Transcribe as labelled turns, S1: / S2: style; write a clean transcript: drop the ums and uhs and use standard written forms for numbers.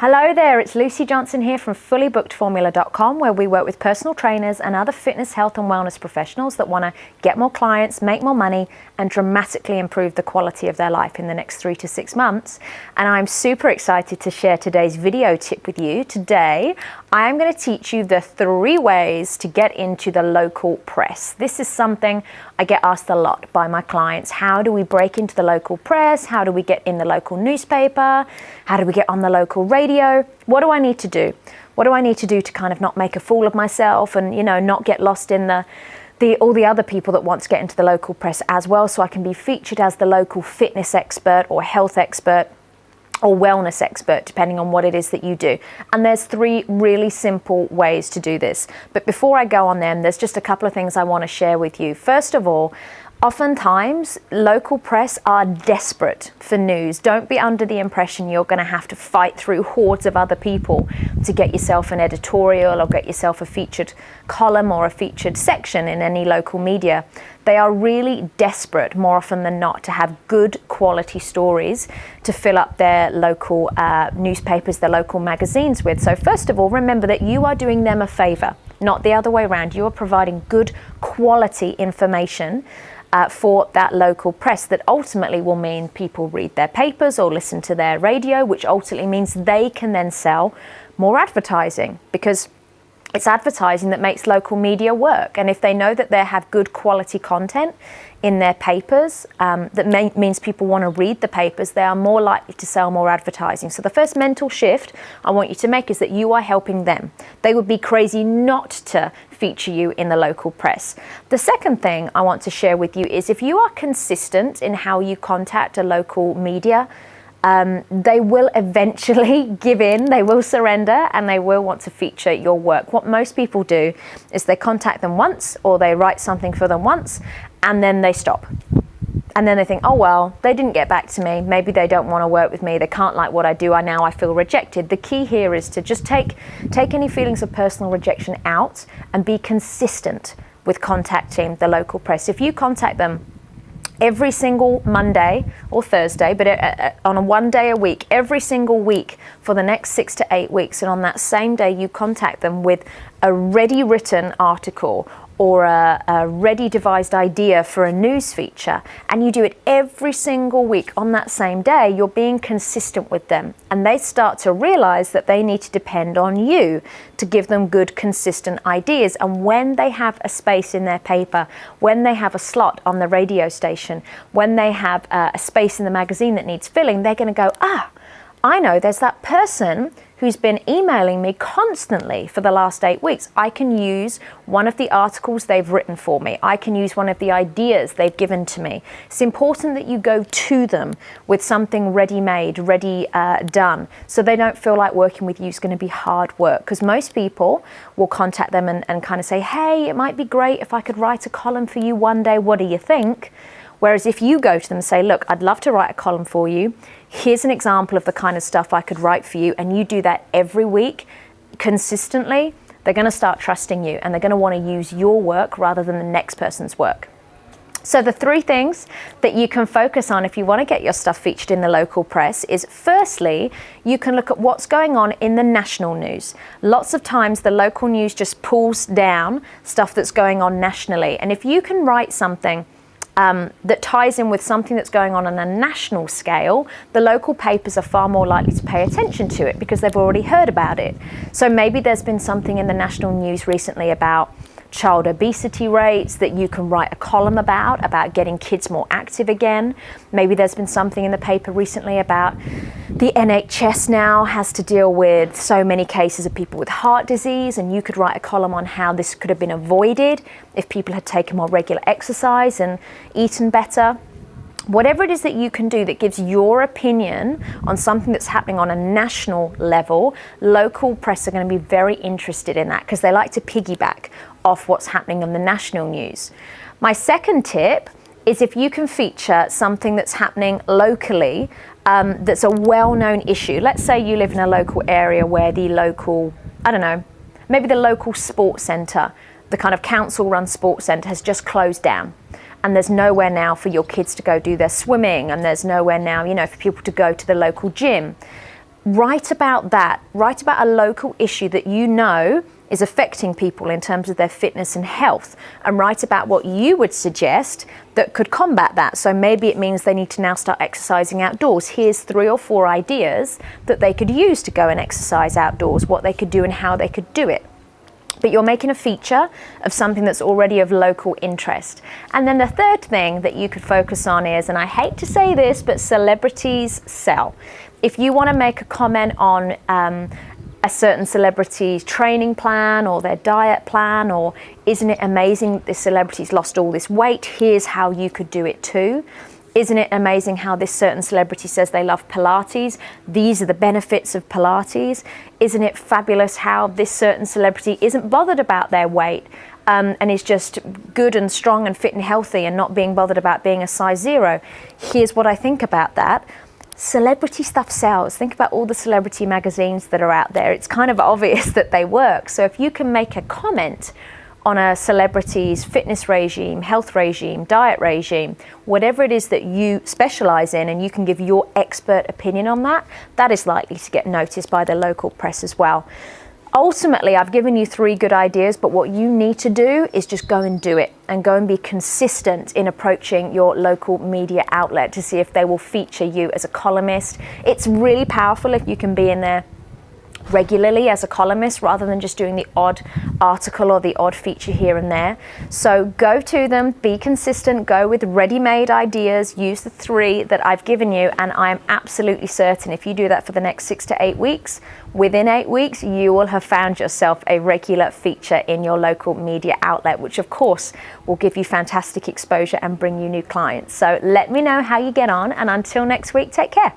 S1: Hello there, it's Lucy Johnson here from FullyBookedFormula.com, where we work with personal trainers and other fitness, health and wellness professionals that want to get more clients, make more money and dramatically improve the quality of their life in the next 3 to 6 months. And I'm super excited to share today's video tip with you. Today, I am going to teach you the 3 ways to get into the local press. This is something I get asked a lot by my clients. How do we break into the local press? How do we get in the local newspaper? How do we get on the local radio? What do I need to do? What do I need to do to kind of not make a fool of myself and, not get lost in all the other people that want to get into the local press as well, so I can be featured as the local fitness expert or health expert or wellness expert, depending on what it is that you do. And there's 3 really simple ways to do this. But before I go on them, there's just a couple of things I want to share with you. First of all, oftentimes, local press are desperate for news. Don't be under the impression you're going to have to fight through hordes of other people to get yourself an editorial or get yourself a featured column or a featured section in any local media. They are really desperate, more often than not, to have good quality stories to fill up their local newspapers, their local magazines with. So first of all, remember that you are doing them a favor, not the other way around. You are providing good quality information for that local press that ultimately will mean people read their papers or listen to their radio, which ultimately means they can then sell more advertising, because it's advertising that makes local media work. And if they know that they have good quality content in their papers, that means people want to read the papers, they are more likely to sell more advertising. So the first mental shift I want you to make is that you are helping them. They would be crazy not to feature you in the local press. The second thing I want to share with you is, if you are consistent in how you contact a local media, they will eventually give in, they will surrender, and they will want to feature your work. What most people do is they contact them once, or they write something for them once, and then they stop. And then they think, oh well, they didn't get back to me, maybe they don't want to work with me, they can't like what I do, I feel rejected. The key here is to just take any feelings of personal rejection out and be consistent with contacting the local press. If you contact them every single Monday or Thursday, but on a 1 day a week, every single week for the next 6 to 8 weeks, and on that same day you contact them with a ready written article or a ready devised idea for a news feature, and you do it every single week on that same day, you're being consistent with them, and they start to realize that they need to depend on you to give them good, consistent ideas. And when they have a space in their paper, when they have a slot on the radio station, when they have a space in the magazine that needs filling, they're going to go, I know there's that person who's been emailing me constantly for the last 8 weeks. I can use one of the articles they've written for me. I can use one of the ideas they've given to me. It's important that you go to them with something ready-made, ready done, so they don't feel like working with you is going to be hard work. Because most people will contact them and kind of say, hey, it might be great if I could write a column for you one day, what do you think? Whereas if you go to them and say, look, I'd love to write a column for you, here's an example of the kind of stuff I could write for you, and you do that every week consistently, they're going to start trusting you, and they're going to want to use your work rather than the next person's work. So the 3 things that you can focus on if you want to get your stuff featured in the local press is, firstly, you can look at what's going on in the national news. Lots of times the local news just pulls down stuff that's going on nationally, and if you can write something that ties in with something that's going on a national scale, the local papers are far more likely to pay attention to it because they've already heard about it. So maybe there's been something in the national news recently about child obesity rates that you can write a column about getting kids more active again. Maybe there's been something in the paper recently about the NHS now has to deal with so many cases of people with heart disease, and you could write a column on how this could have been avoided if people had taken more regular exercise and eaten better. Whatever it is that you can do that gives your opinion on something that's happening on a national level, local press are going to be very interested in that because they like to piggyback off what's happening in the national news. My second tip is, if you can feature something that's happening locally, that's a well-known issue. Let's say you live in a local area where the local, maybe the local sports centre, the kind of council-run sports centre has just closed down. And there's nowhere now for your kids to go do their swimming, and there's nowhere now, for people to go to the local gym. Write about that. Write about a local issue that you know is affecting people in terms of their fitness and health, and write about what you would suggest that could combat that. So maybe it means they need to now start exercising outdoors. Here's 3 or 4 ideas that they could use to go and exercise outdoors, what they could do and how they could do it. But you're making a feature of something that's already of local interest. And then the third thing that you could focus on is, and I hate to say this, but celebrities sell. If you want to make a comment on a certain celebrity's training plan or their diet plan, or isn't it amazing this celebrity's lost all this weight, here's how you could do it too. Isn't it amazing how this certain celebrity says they love Pilates? These are the benefits of Pilates. Isn't it fabulous how this certain celebrity isn't bothered about their weight and is just good and strong and fit and healthy and not being bothered about being a size 0? Here's what I think about that. Celebrity stuff sells. Think about all the celebrity magazines that are out there. It's kind of obvious that they work. So if you can make a comment on a celebrity's fitness regime, health regime, diet regime, whatever it is that you specialize in, and you can give your expert opinion on that, that is likely to get noticed by the local press as well. Ultimately, I've given you 3 good ideas, but what you need to do is just go and do it, and go and be consistent in approaching your local media outlet to see if they will feature you as a columnist. It's really powerful if you can be in there regularly as a columnist rather than just doing the odd article or the odd feature here and there. So go to them, be consistent, go with ready-made ideas, use the 3 that I've given you, and I'm absolutely certain if you do that for the next 6 to 8 weeks, within 8 weeks you will have found yourself a regular feature in your local media outlet, which of course will give you fantastic exposure and bring you new clients. So let me know how you get on, and until next week, take care.